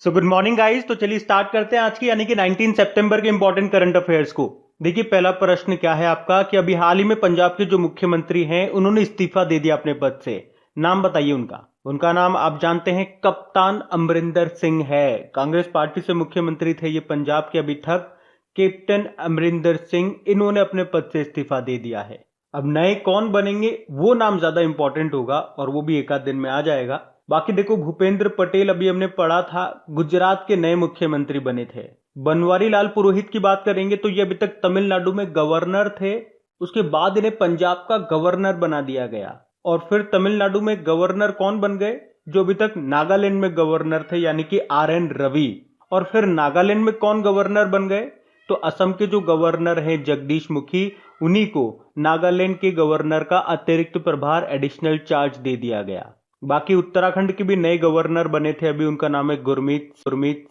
So good morning guys. तो चलिए start करते हैं आज की यानी कि 19 सितंबर के इंपॉर्टेंट करंट अफेयर्स को। देखिए पहला प्रश्न क्या है आपका कि अभी हाल ही में पंजाब के जो मुख्यमंत्री हैं उन्होंने इस्तीफा दे दिया अपने पद से। नाम बताइए उनका। उनका नाम आप जानते हैं, कप्तान अमरिंदर सिंह है। कांग्रेस पार्टी से मुख्यमंत्री थे ये पंजाब के अभी तक, कैप्टन अमरिंदर सिंह। इन्होंने अपने पद से इस्तीफा दे दिया है। अब नए कौन बनेंगे वो नाम ज्यादा इंपॉर्टेंट होगा और वो भी एक आध दिन में आ जाएगा। बाकी देखो, भूपेंद्र पटेल अभी हमने पढ़ा था, गुजरात के नए मुख्यमंत्री बने थे। बनवारी लाल पुरोहित की बात करेंगे तो ये अभी तक तमिलनाडु में गवर्नर थे, उसके बाद इन्हें पंजाब का गवर्नर बना दिया गया। और फिर तमिलनाडु में गवर्नर कौन बन गए, जो अभी तक नागालैंड में गवर्नर थे, यानी कि RN रवि। और फिर नागालैंड में कौन गवर्नर बन गए, तो असम के जो गवर्नर हैं जगदीश मुखी, उन्हीं को नागालैंड के गवर्नर का अतिरिक्त प्रभार एडिशनल चार्ज दे दिया गया। बाकी उत्तराखंड के भी नए गवर्नर बने थे, अभी उनका नाम है गुरमीत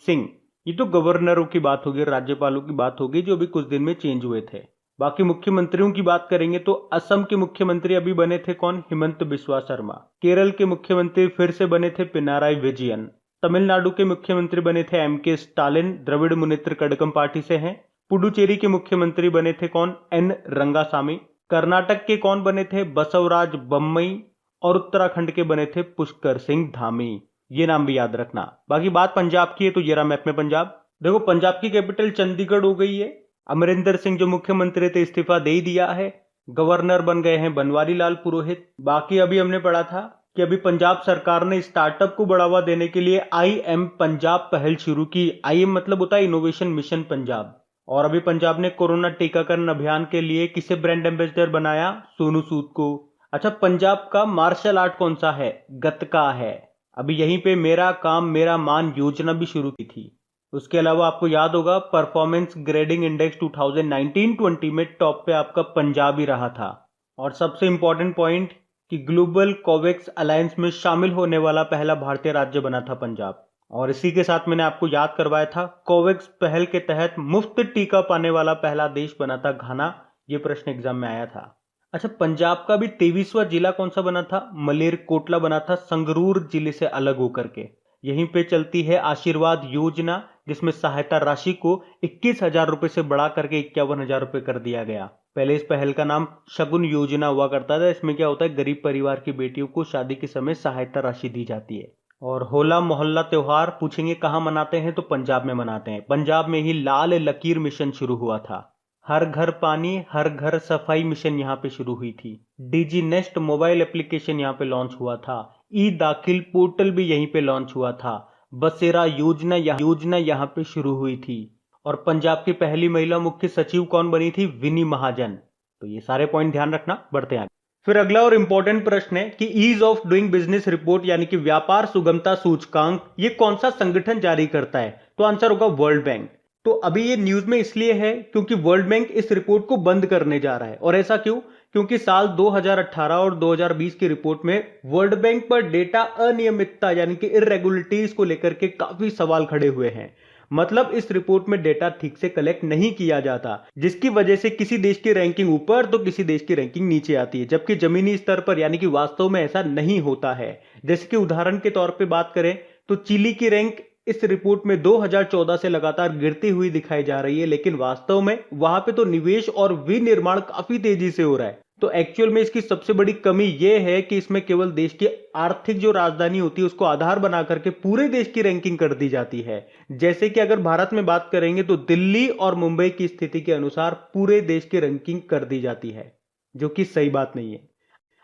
सिंह। ये तो गवर्नरों की बात होगी, राज्यपालों की बात होगी जो अभी कुछ दिन में चेंज हुए थे। बाकी मुख्यमंत्रियों की बात करेंगे तो असम के मुख्यमंत्री अभी बने थे कौन, हिमंत बिस्वा शर्मा। केरल के मुख्यमंत्री फिर से बने थे पिनाराई विजयन। तमिलनाडु के मुख्यमंत्री बने थे MK स्टालिन, द्रविड़ मुनेत्र कड़कम पार्टी से हैं। पुडुचेरी के मुख्यमंत्री बने थे कौन, N रंगासामी। कर्नाटक के कौन बने थे, बसवराज बम्मई। और उत्तराखंड के बने थे पुष्कर सिंह धामी। ये नाम भी याद रखना। बाकी बात पंजाब की है तो ये रहा मैप में पंजाब। देखो पंजाब की कैपिटल चंडीगढ़ हो गई है। अमरिंदर सिंह जो मुख्यमंत्री थे इस्तीफा दे ही दिया है। गवर्नर बन गए हैं बनवारी लाल पुरोहित। बाकी अभी हमने पढ़ा था कि अभी पंजाब सरकार ने स्टार्टअप को बढ़ावा देने के लिए IM पंजाब पहल शुरू की। IM मतलब होता है इनोवेशन मिशन पंजाब। और अभी पंजाब ने कोरोना टीकाकरण अभियान के लिए किसे ब्रांड एम्बेसडर बनाया, सोनू सूद को। अच्छा, पंजाब का मार्शल आर्ट कौन सा है, गतका है। अभी यहीं पे मेरा काम मेरा मान योजना भी शुरू की थी। उसके अलावा आपको याद होगा परफॉर्मेंस ग्रेडिंग इंडेक्स 2019-20 में टॉप पे आपका पंजाब ही रहा था। और सबसे इंपॉर्टेंट पॉइंट कि ग्लोबल कोवैक्स अलायंस में शामिल होने वाला पहला भारतीय राज्य बना था पंजाब। और इसी के साथ मैंने आपको याद करवाया था, कोवैक्स पहल के तहत मुफ्त टीका पाने वाला पहला देश बना था घाना। ये प्रश्न एग्जाम में आया था। अच्छा, पंजाब का भी 23वां जिला कौन सा बना था, मलेरकोटला बना था, संगरूर जिले से अलग होकर के। यहीं पे चलती है आशीर्वाद योजना, जिसमें सहायता राशि को 21,000 रुपए से बढ़ा करके 51,000 रुपए कर दिया गया। पहले इस पहल का नाम शगुन योजना हुआ करता था। इसमें क्या होता है, गरीब परिवार की बेटियों को शादी के समय सहायता राशि दी जाती है। और होला मोहल्ला त्योहार पूछेंगे कहाँ मनाते हैं, तो पंजाब में मनाते हैं। पंजाब में ही लाल लकीर मिशन शुरू हुआ था। हर घर पानी हर घर सफाई मिशन यहाँ पे शुरू हुई थी। DG नेस्ट मोबाइल एप्लीकेशन यहाँ पे लॉन्च हुआ था। ई दाखिल पोर्टल भी यहीं पे लॉन्च हुआ था। बसेरा योजना यहाँ पे शुरू हुई थी। और पंजाब की पहली महिला मुख्य सचिव कौन बनी थी, विनी महाजन। तो ये सारे पॉइंट ध्यान रखना, बढ़ते हैं। फिर अगला और इंपॉर्टेंट प्रश्न है कि ease of doing business report यानी कि व्यापार सुगमता सूचकांक ये कौन सा संगठन जारी करता है, तो आंसर होगा वर्ल्ड बैंक। तो अभी ये न्यूज में इसलिए है क्योंकि वर्ल्ड बैंक इस रिपोर्ट को बंद करने जा रहा है। और ऐसा क्यों, क्योंकि साल 2018 और 2020 की रिपोर्ट में वर्ल्ड बैंक पर डेटा अनियमितता यानी कि इरेगुलरिटीज को लेकर के काफी सवाल खड़े हुए हैं। मतलब इस रिपोर्ट में डेटा ठीक से कलेक्ट नहीं किया जाता, जिसकी वजह से किसी देश की रैंकिंग ऊपर तो किसी देश की रैंकिंग नीचे आती है, जबकि जमीनी स्तर पर यानी कि वास्तव में ऐसा नहीं होता है। जैसे कि उदाहरण के तौर पे बात करें तो चिली की रैंक इस रिपोर्ट में 2014 से लगातार गिरती हुई दिखाई जा रही है, लेकिन वास्तव में वहां पे तो निवेश और विनिर्माण काफी तेजी से हो रहा है। तो एक्चुअल में इसकी सबसे बड़ी कमी यह है कि इसमें केवल देश की आर्थिक जो राजधानी होती है उसको आधार बना करके पूरे देश की रैंकिंग कर दी जाती है। जैसे कि अगर भारत में बात करेंगे तो दिल्ली और मुंबई की स्थिति के अनुसार पूरे देश की रैंकिंग कर दी जाती है, जो कि सही बात नहीं है।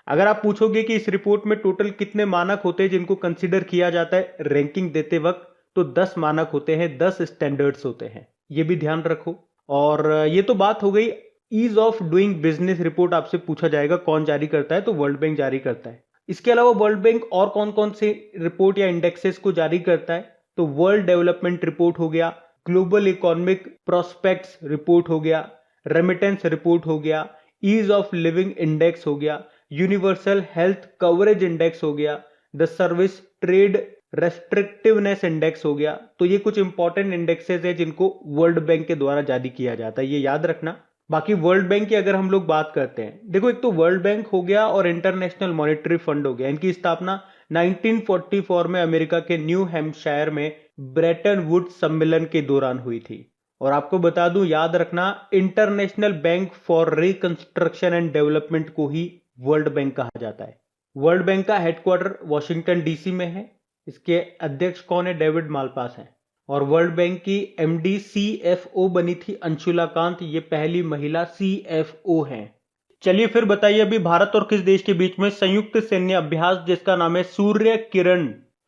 अगर आप पूछोगे कि इस रिपोर्ट में टोटल कितने मानक होते हैं जिनको कंसीडर किया जाता है रैंकिंग देते वक्त, तो 10 मानक होते हैं, 10 स्टैंडर्ड्स होते हैं। ये भी ध्यान रखो। और ये तो बात हो गई ease of doing business report. आपसे पूछा जाएगा कौन जारी करता है, तो वर्ल्ड बैंक जारी करता है। इसके अलावा वर्ल्ड बैंक और कौन कौन से रिपोर्ट या इंडेक्सेस को जारी करता है, तो वर्ल्ड डेवलपमेंट रिपोर्ट हो गया, ग्लोबल इकोनॉमिक प्रोस्पेक्ट्स रिपोर्ट हो गया, रेमिटेंस रिपोर्ट हो गया, ईज ऑफ लिविंग इंडेक्स हो गया, यूनिवर्सल हेल्थ कवरेज इंडेक्स हो गया, द सर्विस ट्रेड रेस्ट्रिक्टिवनेस इंडेक्स हो गया। तो ये कुछ इंपॉर्टेंट इंडेक्सेस है जिनको वर्ल्ड बैंक के द्वारा जारी किया जाता है, ये याद रखना। बाकी वर्ल्ड बैंक की अगर हम लोग बात करते हैं, देखो एक तो वर्ल्ड बैंक हो गया और इंटरनेशनल मॉनेटरी फंड हो गया। इनकी स्थापना 1944 में अमेरिका के न्यू हैम्पशायर में ब्रेटन वुड्स सम्मेलन के दौरान हुई थी। और आपको बता दूं, याद रखना, international bank for reconstruction and development को ही वर्ल्ड बैंक कहा जाता है। वर्ल्ड बैंक का हेडक्वार्टर वॉशिंगटन डीसी में है। इसके अध्यक्ष कौन है? डेविड मालपास हैं। और वर्ल्ड बैंक की एमडी सीएफओ बनी थी अंशुला कांत, ये पहली महिला सीएफओ हैं। चलिए फिर बताइए, अभी भारत और किस देश के बीच में संयुक्त सैन्य अभ्यास जिसका नाम है सूर्य किरण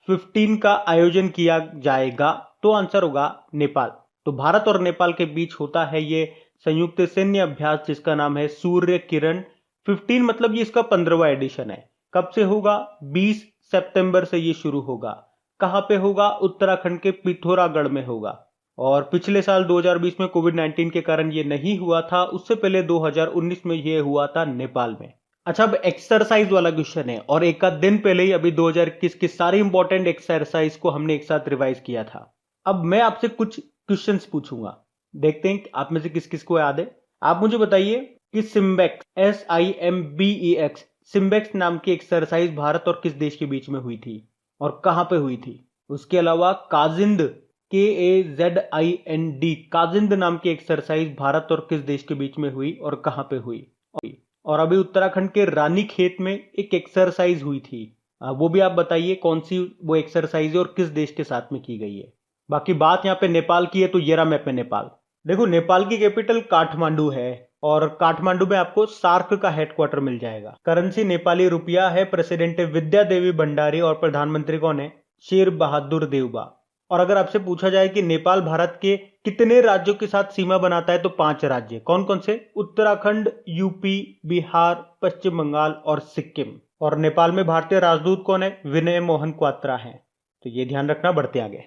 15 का आयोजन किया जाएगा? तो आंसर होगा नेपाल। तो भारत और नेपाल के बीच होता है ये संयुक्त सैन्य अभ्यास जिसका नाम है सूर्य किरण 15, मतलब ये इसका 15वां एडिशन है। कब से होगा? 20 सितंबर से ये शुरू होगा। कहां पे होगा? उत्तराखंड के पिथौरागढ़ में होगा। और पिछले साल 2020 में कोविड-19 के कारण ये नहीं हुआ था, उससे पहले 2019 में ये हुआ था नेपाल में। अच्छा, अब एक्सरसाइज वाला क्वेश्चन है, और एक आध दिन पहले ही अभी 2021 की सारी इंपॉर्टेंट एक्सरसाइज को हमने एक साथ रिवाइज किया था। अब मैं आपसे कुछ क्वेश्चंस पूछूंगा, देखते हैं आप में से किस किस को याद है। आप मुझे बताइए कि सिम्बेक्स, SIMBEX, सिम्बेक्स नाम की एक्सरसाइज भारत और किस देश के बीच में हुई थी और कहां पे हुई थी? उसके अलावा काजिंद, KAZIND, काजिंद नाम की एक्सरसाइज भारत और किस देश के बीच में हुई और कहां पे हुई? और अभी उत्तराखंड के रानीखेत में एक एक्सरसाइज हुई थी, वो भी आप बताइए कौन सी वो एक्सरसाइज है और किस देश के साथ में की गई है। बाकी बात यहाँ पे नेपाल की है, तो ये रहा मैप में नेपाल। देखो, नेपाल की कैपिटल काठमांडू है, और काठमांडू में आपको सार्क का हेडक्वार्टर मिल जाएगा। करेंसी नेपाली रुपया है। प्रेसिडेंट है विद्या देवी भंडारी, और प्रधानमंत्री कौन है? शेर बहादुर देवबा। और अगर आपसे पूछा जाए कि नेपाल भारत के कितने राज्यों के साथ सीमा बनाता है, तो 5 राज्य। कौन कौन से? उत्तराखंड, यूपी, बिहार, पश्चिम बंगाल और सिक्किम। और नेपाल में भारतीय राजदूत कौन है? विनय मोहन क्वात्रा है। तो ये ध्यान रखना। बढ़ते आगे।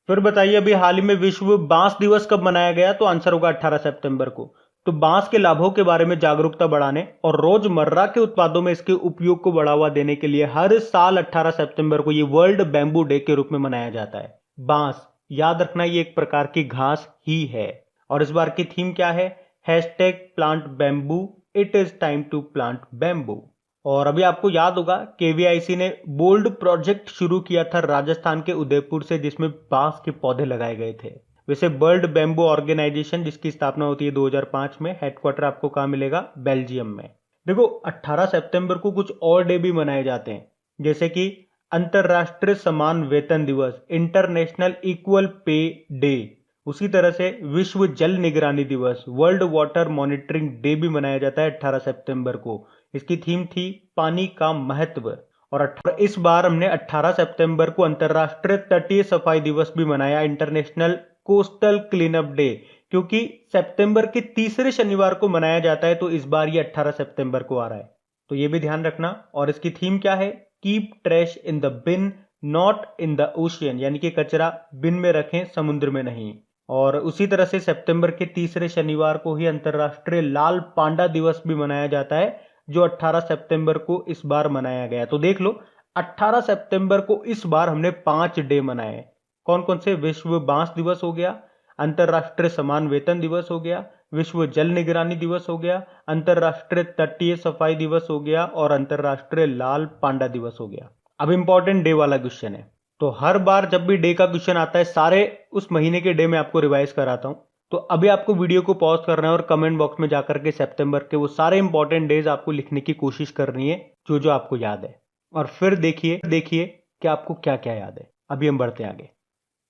फिर बताइए, अभी हाल ही में विश्व बांस दिवस कब मनाया गया? तो आंसर होगा 18 सितंबर को। तो बांस के लाभों के बारे में जागरूकता बढ़ाने और रोजमर्रा के उत्पादों में इसके उपयोग को बढ़ावा देने के लिए हर साल 18 सितंबर को ये वर्ल्ड बैम्बू डे के रूप में मनाया जाता है। बांस, याद रखना, ये एक प्रकार की घास ही है। और इस बार की थीम क्या है? #Plant bamboo, it is time to plant bamboo. और अभी आपको याद होगा, केवीआईसी ने बोल्ड प्रोजेक्ट शुरू किया था राजस्थान के उदयपुर से, जिसमें बांस के पौधे लगाए गए थे। वैसे वर्ल्ड बैम्बू ऑर्गेनाइजेशन जिसकी स्थापना होती है 2005 में, हेडक्वार्टर आपको कहां मिलेगा? बेल्जियम में। देखो, 18 सितंबर को कुछ और डे भी मनाए जाते हैं, जैसे कि अंतरराष्ट्रीय समान वेतन दिवस, इंटरनेशनल इक्वल पे डे। उसी तरह से विश्व जल निगरानी दिवस, वर्ल्ड वाटर मॉनिटरिंग डे भी मनाया जाता है 18 सितंबर को। इसकी थीम थी पानी का महत्व। और इस बार हमने 18 सितंबर को अंतरराष्ट्रीय तटीय सफाई दिवस भी मनाया, इंटरनेशनल कोस्टल क्लीनअप डे, क्योंकि सितंबर के तीसरे शनिवार को मनाया जाता है, तो इस बार ये 18 सितंबर को आ रहा है, तो ये भी ध्यान रखना। और इसकी थीम क्या है? Keep trash in the bin, not in the ocean, यानी कि कचरा बिन में रखें, समुद्र में नहीं। और उसी तरह से सितंबर के तीसरे शनिवार को ही अंतरराष्ट्रीय लाल पांडा दिवस भी मनाया जाता है, जो 18 सितंबर को इस बार मनाया गया। तो देख लो, 18 सितंबर को इस बार हमने 5 डे मनाए। कौन कौन से? विश्व बांस दिवस हो गया, अंतरराष्ट्रीय समान वेतन दिवस हो गया, विश्व जल निगरानी दिवस हो गया, अंतरराष्ट्रीय तटीय सफाई दिवस हो गया, और अंतरराष्ट्रीय लाल पांडा दिवस हो गया। अब इंपॉर्टेंट डे वाला क्वेश्चन है, तो हर बार जब भी डे का क्वेश्चन आता है, सारे उस महीने के डे में आपको रिवाइज कराता हूं। तो अभी आपको वीडियो को पॉज करना है और कमेंट बॉक्स में जाकर के सितंबर के वो सारे इंपॉर्टेंट डेज आपको लिखने की कोशिश करनी है, जो जो आपको याद है। और फिर देखिए कि आपको क्या क्या याद है। अभी हम बढ़ते आगे।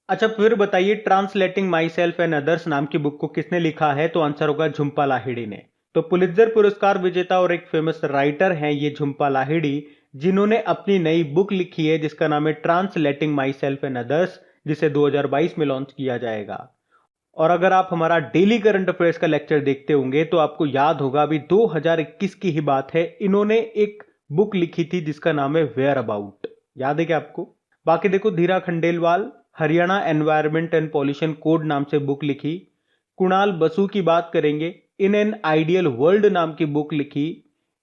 अच्छा, फिर बताइए, translating my self and others नाम की बुक को किसने लिखा है? तो आंसर होगा झुम्पा लाहिड़ी ने। तो पुलित्जर पुरस्कार विजेता और एक फेमस राइटर हैं ये झुम्पा लाहिड़ी, जिन्होंने अपनी नई बुक लिखी है जिसका नाम है translating my self and others, जिसे 2022 में लॉन्च किया जाएगा। और अगर आप हमारा डेली करंट अफेयर्स का लेक्चर देखते होंगे तो आपको याद होगा, अभी 2021 की ही बात है, इन्होंने एक बुक लिखी थी जिसका नाम है वेयर अबाउट। याद है क्या आपको? बाकी देखो, Dheera Khandelwal Haryana environment and pollution code नाम से बुक लिखी। कुणाल बसु की बात करेंगे, इन एन आइडियल वर्ल्ड नाम की बुक लिखी।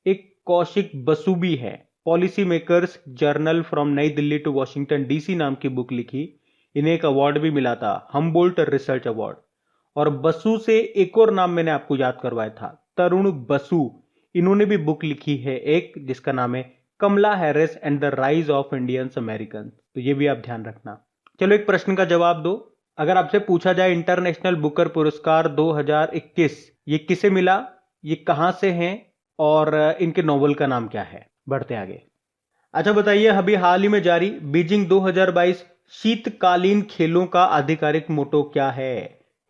एक कौशिक बसु भी है, पॉलिसी मेकर्स जर्नल फ्रॉम नई दिल्ली टू वॉशिंगटन डीसी नाम की बुक लिखी। इन्हें एक अवार्ड भी मिला था, हम्बोल्ट रिसर्च अवार्ड। और बसु से एक और नाम मैंने आपको याद करवाया था, तरुण बसु। इन्होंने भी बुक लिखी है एक, जिसका नाम है Kamala Harris and the rise of Indians American. तो ये भी आप ध्यान रखना। चलो एक प्रश्न का जवाब दो। अगर आपसे पूछा जाए इंटरनेशनल बुकर पुरस्कार 2021 ये किसे मिला, ये कहां से हैं और इनके नोवेल का नाम क्या है? बढ़ते आगे। अच्छा बताइए, अभी हाल ही में जारी बीजिंग 2022 शीतकालीन खेलों का आधिकारिक मोटो क्या है?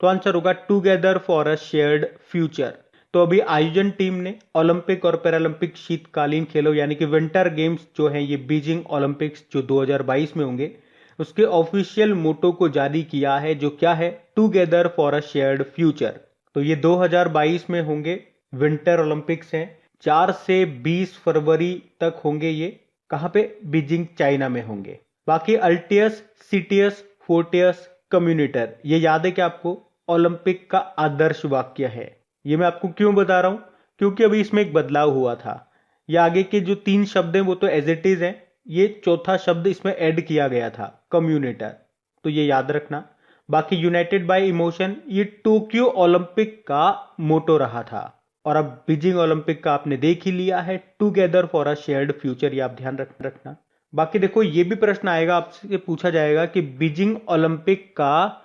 तो आंसर होगा together for a shared future. तो अभी आयोजन टीम ने ओलंपिक और पैरालंपिक शीतकालीन खेलों यानी कि विंटर गेम्स जो हैं ये बीजिंग ओलंपिक्स जो 2022 में होंगे उसके ऑफिशियल मोटो को जारी किया है, जो क्या है? Together for a shared future. तो ये 2022 में होंगे, विंटर ओलंपिक्स हैं, 4 से 20 फरवरी तक होंगे ये। कहां पे? बीजिंग चाइना में होंगे। बाकी अल्टियस, सीटियस, फोर्टियस, कम्युनिटर, ये याद है कि आपको ओलंपिक का आदर्श वाक्य है। ये मैं आपको क्यों बता रहा हूं? क्योंकि अभी इसमें एक बदलाव हुआ था। ये आगे के जो 3 शब्द हैं वो तो एज इट इज हैं, ये चौथा शब्द इसमें ऐड किया गया था, कम्युनिटर। तो ये याद रखना। बाकी यूनाइटेड बाय इमोशन ये टोक्यो ओलंपिक का मोटो रहा था, और अब बीजिंग ओलंपिक का आपने देख ही लिया है, together for a shared future, ये आप ध्यान रखना। बाकी देखो ये भी प्रश्न आएगा, आपसे पूछा जाएगा कि बीजिंग ओलंपिक का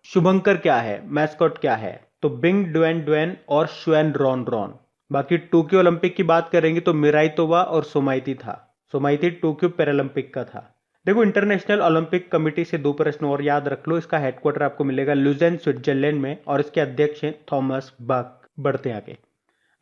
शुभंकर क्या है, मैस्कॉट क्या है? तो बिंग ड्वेन ड्वेन और श्वेन रॉन रॉन। बाकी टोक्यो ओलंपिक की बात करेंगे तो मिराइतोवा और सोमाइती था। सोमाइती टोक्यो पैरालंपिक का था। देखो इंटरनेशनल ओलंपिक कमेटी से 2 प्रश्न और याद रख लो। इसका हेडक्वार्टर आपको मिलेगा लुजेन स्विट्जरलैंड में, और इसके अध्यक्ष हैं थॉमस बक। बढ़ते आगे।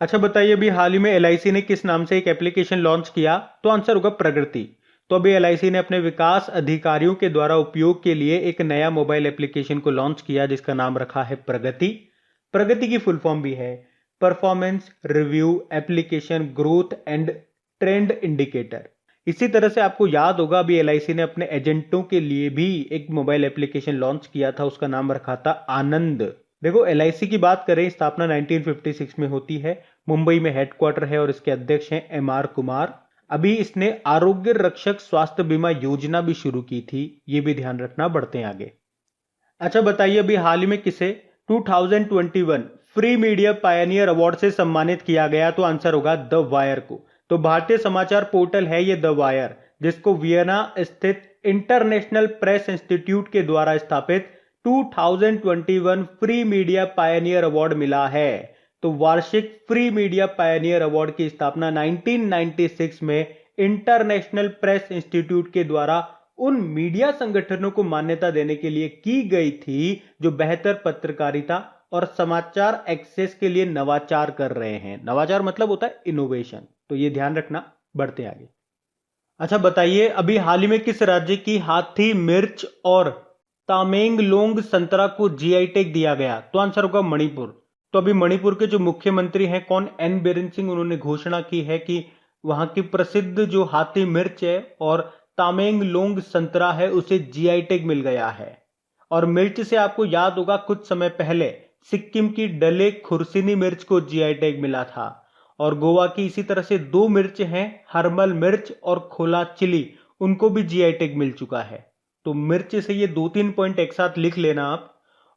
अच्छा बताइए, अभी हाल ही में एलआईसी ने किस नाम से एक एप्लीकेशन लॉन्च किया? तो आंसर होगा प्रगति। तो अभी एलआईसी ने अपने विकास अधिकारियों के द्वारा उपयोग के लिए एक नया मोबाइल एप्लीकेशन को लॉन्च किया जिसका नाम रखा है प्रगति। प्रगति की फुल फॉर्म भी है performance review application growth and trend indicator. इसी तरह से आपको याद होगा अभी एलआईसी ने अपने एजेंटों के लिए भी एक मोबाइल एप्लीकेशन लॉन्च किया था, उसका नाम रखा था आनंद। देखो एलआईसी की बात करें, स्थापना 1956 में होती है, मुंबई में हेडक्वार्टर है और इसके अध्यक्ष हैं एमआर कुमार। अभी इसने आरोग्य रक्षक स्वास्थ्य बीमा योजना भी शुरू की थी, ये भी ध्यान रखना। बढ़ते हैं आगे। अच्छा बताइए, अभी हाल ही में किसे 2021 फ्री मीडिया पायनियर अवार्ड से सम्मानित किया गया? तो आंसर होगा द वायर को। तो भारतीय समाचार पोर्टल है ये द वायर, जिसको वियना स्थित इंटरनेशनल प्रेस इंस्टीट्यूट के द्वारा स्थापित 2021 फ्री मीडिया पायनियर अवार्ड मिला है। तो वार्षिक फ्री मीडिया पायनियर अवार्ड की स्थापना 1996 में इंटरनेशनल प्रेस इंस्टीट्यूट के द्वारा उन मीडिया संगठनों को मान्यता देने के लिए की गई थी जो बेहतर पत्रकारिता और समाचार एक्सेस के लिए नवाचार कर रहे हैं। नवाचार मतलब होता है इनोवेशन, तो ये ध्यान रखना। बढ़ते आगे। अच्छा बताइए, अभी हाल ही में किस राज्य की हाथी मिर्च और तामेंगलोंग संतरा को जीआई टैग दिया गया? तो आंसर होगा मणिपुर। तो अभी मणिपुर के जो मुख्यमंत्री हैं कौन? एन बीरेन सिंह, उन्होंने घोषणा की है कि वहां की प्रसिद्ध जो हाथी मिर्च है और तामेंगलोंग संतरा है उसे जीआई टैग मिल गया है। और मिर्च से आपको याद होगा कुछ समय पहले सिक्किम की डले खुरसिनी मिर्च को जीआई टैग मिला था, और गोवा की इसी तरह से 2 मिर्च हैं, हरमल मिर्च और खोला चिली, उनको भी जीआई टैग मिल चुका है। तो मिर्च से ये 2-3 पॉइंट एक साथ लिख लेना आप।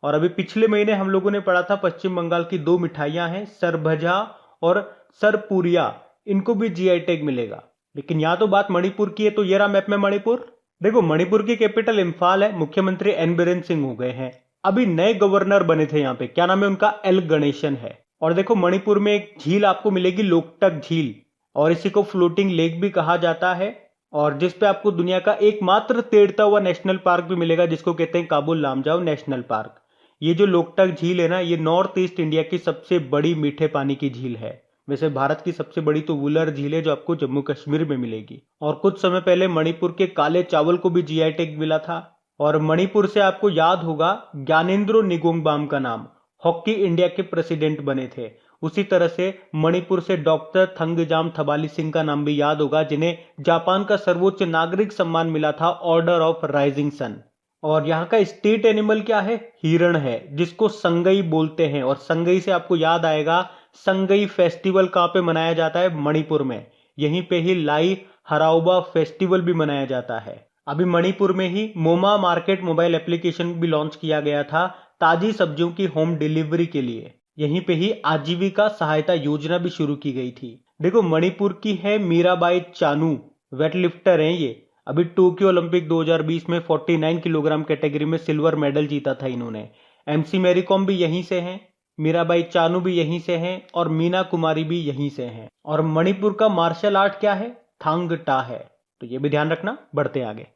और अभी पिछले महीने हम लोगों ने पढ़ा था पश्चिम बंगाल की 2 मिठाइयां हैं सरभजा और सरपुरिया, इनको भी जीआई टैग मिलेगा। लेकिन यहां तो बात मणिपुर की है, तो ये रहा मैप में मणिपुर। देखो मणिपुर की कैपिटल इंफाल है, मुख्यमंत्री एन बीरेन सिंह हो गए हैं। अभी नए गवर्नर बने थे यहाँ पे, क्या नाम है उनका? एल गणेशन है। और देखो मणिपुर में एक झील आपको मिलेगी लोकटक झील, और इसी को फ्लोटिंग लेक भी कहा जाता है, और जिस पे आपको दुनिया का एकमात्र तैरता हुआ नेशनल पार्क भी मिलेगा जिसको कहते हैं काबुल लामजाओ नेशनल पार्क। ये जो लोकटक झील है ना, ये नॉर्थ ईस्ट इंडिया की सबसे बड़ी मीठे पानी की झील है। वैसे भारत की सबसे बड़ी तो वुलर झील है जो आपको जम्मू कश्मीर में मिलेगी। और कुछ समय पहले मणिपुर के काले चावल को भी जीआई टैग मिला था। और मणिपुर से आपको याद होगा ज्ञानेंद्रो निगोंगबाम का नाम, हॉकी इंडिया के प्रेसिडेंट बने थे। उसी तरह से मणिपुर से डॉक्टर थंगजाम थबाली सिंह का नाम भी याद होगा, जिन्हें जापान का सर्वोच्च नागरिक सम्मान मिला था, ऑर्डर ऑफ राइजिंग सन। और यहाँ का स्टेट एनिमल क्या है? हिरण है, जिसको संगई बोलते हैं। और संगई से आपको याद आएगा संगई फेस्टिवल कहाँ पे मनाया जाता है? मणिपुर में। यहीं पे ही लाई हराओबा फेस्टिवल भी मनाया जाता है। अभी मणिपुर में ही मोमा मार्केट मोबाइल एप्लीकेशन भी लॉन्च किया गया था ताजी सब्जियों की होम डिलीवरी के लिए। यहीं पे ही आजीविका सहायता योजना भी शुरू की गई थी। देखो मणिपुर की है मीराबाई चानू, वेटलिफ्टर हैं ये। अभी टोक्यो ओलंपिक 2020 में 49 किलोग्राम कैटेगरी में सिल्वर मेडल जीता था इन्होंने। एमसी मैरी कॉम भी यहीं से हैं, मीराबाई चानू भी यहीं से हैं और मीना कुमारी भी यहीं से हैं। और मणिपुर का मार्शल आर्ट क्या है? थांग टा है। तो ये भी ध्यान रखना। बढ़ते आगे।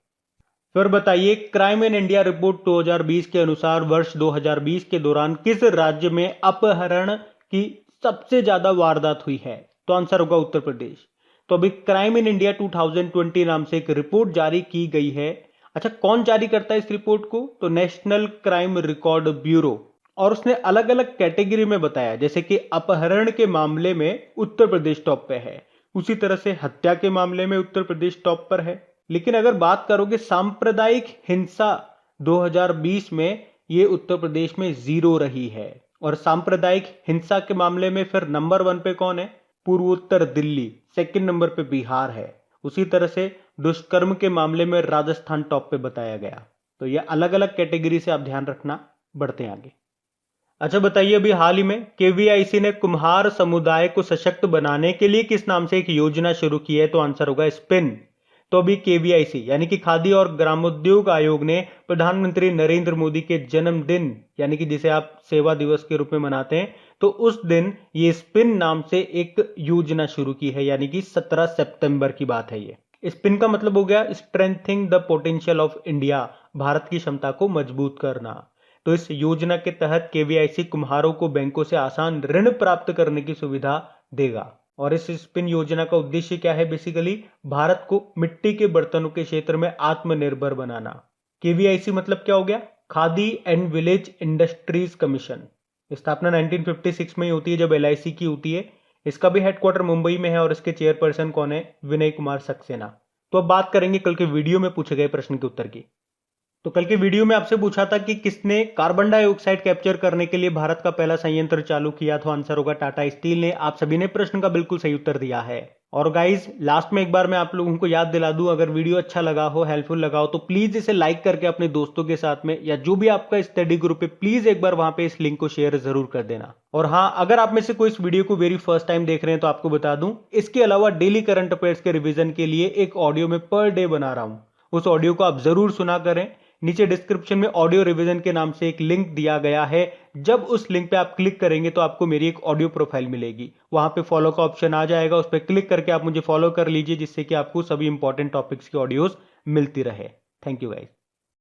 फिर बताइए, क्राइम इन इंडिया रिपोर्ट 2020 के अनुसार वर्ष 2020 के दौरान किस राज्य में अपहरण की सबसे ज्यादा वारदात हुई है? तो आंसर होगा उत्तर प्रदेश। तो अभी क्राइम इन इंडिया 2020 नाम से एक रिपोर्ट जारी की गई है। अच्छा, कौन जारी करता है इस रिपोर्ट को? तो नेशनल क्राइम रिकॉर्ड ब्यूरो। और उसने अलग अलग कैटेगरी में बताया, जैसे कि अपहरण के मामले में उत्तर प्रदेश टॉप पे है, उसी तरह से हत्या के मामले में उत्तर प्रदेश टॉप पर है। लेकिन अगर बात करोगे सांप्रदायिक हिंसा 2020 में, ये उत्तर प्रदेश में 0 रही है। और सांप्रदायिक हिंसा के मामले में फिर नंबर 1 पे कौन है? पूर्वोत्तर दिल्ली। सेकंड नंबर पे बिहार है। उसी तरह से दुष्कर्म के मामले में राजस्थान टॉप पे बताया गया। तो ये अलग अलग कैटेगरी से आप ध्यान रखना। बढ़ते हैं आगे। अच्छा बताइए, अभी हाल ही में केवीआईसी ने कुम्हार समुदाय को सशक्त बनाने के लिए किस नाम से एक योजना शुरू की है? तो आंसर होगा स्पिन। तो अभी केवीआईसी यानी कि खादी और ग्रामोद्योग आयोग ने प्रधानमंत्री नरेंद्र मोदी के जन्मदिन, यानी कि जिसे आप सेवा दिवस के रूप में मनाते हैं, तो उस दिन ये स्पिन नाम से एक योजना शुरू की है, यानी कि 17 सितंबर की बात है। ये स्पिन का मतलब हो गया strengthening the potential of India, Bharat की क्षमता को मजबूत करना। तो इस योजना के तहत केवीआईसी कुम्हारों को बैंकों से आसान ऋण प्राप्त करने की सुविधा देगा। और इस स्पिन योजना का उद्देश्य क्या है? बेसिकली भारत को मिट्टी के बर्तनों के क्षेत्र में आत्मनिर्भर बनाना। केवीआईसी मतलब क्या हो गया? Khadi and village industries commission. स्थापना 1956 में ही होती है, जब एलआईसी की होती है। इसका भी हेडक्वार्टर मुंबई में है और इसके चेयरपर्सन कौन है? विनय कुमार सक्सेना। तो अब बात करेंगे कल के वीडियो में पूछे गए प्रश्न के उत्तर की। तो कल के वीडियो में आपसे पूछा था कि किसने कार्बन डाइऑक्साइड कैप्चर करने के लिए भारत का पहला संयंत्र चालू किया? तो आंसर होगा टाटा स्टील ने। आप सभी ने प्रश्न का बिल्कुल सही उत्तर दिया है। और गाइज, लास्ट में एक बार मैं आप लोगों को याद दिला दूं, अगर वीडियो अच्छा लगा हो, हेल्पफुल लगा हो, तो प्लीज इसे लाइक करके अपने दोस्तों के साथ में, या जो भी आपका स्टडी ग्रुप है, प्लीज एक बार वहां पे इस लिंक को शेयर जरूर कर देना। और हाँ, अगर आप में से कोई इस वीडियो को वेरी फर्स्ट टाइम देख रहे हैं तो आपको बता दूं, इसके अलावा डेली करंट अफेयर्स के रिविजन के लिए एक ऑडियो में पर डे बना रहा हूं। उस ऑडियो को आप जरूर सुना करें। नीचे डिस्क्रिप्शन में ऑडियो रिवीजन के नाम से एक लिंक दिया गया है। जब उस लिंक पे आप क्लिक करेंगे तो आपको मेरी एक ऑडियो प्रोफाइल मिलेगी। वहां पे फॉलो का ऑप्शन आ जाएगा, उस पर क्लिक करके आप मुझे फॉलो कर लीजिए, जिससे कि आपको सभी इंपॉर्टेंट टॉपिक्स की ऑडियोज मिलती रहे। Thank you guys.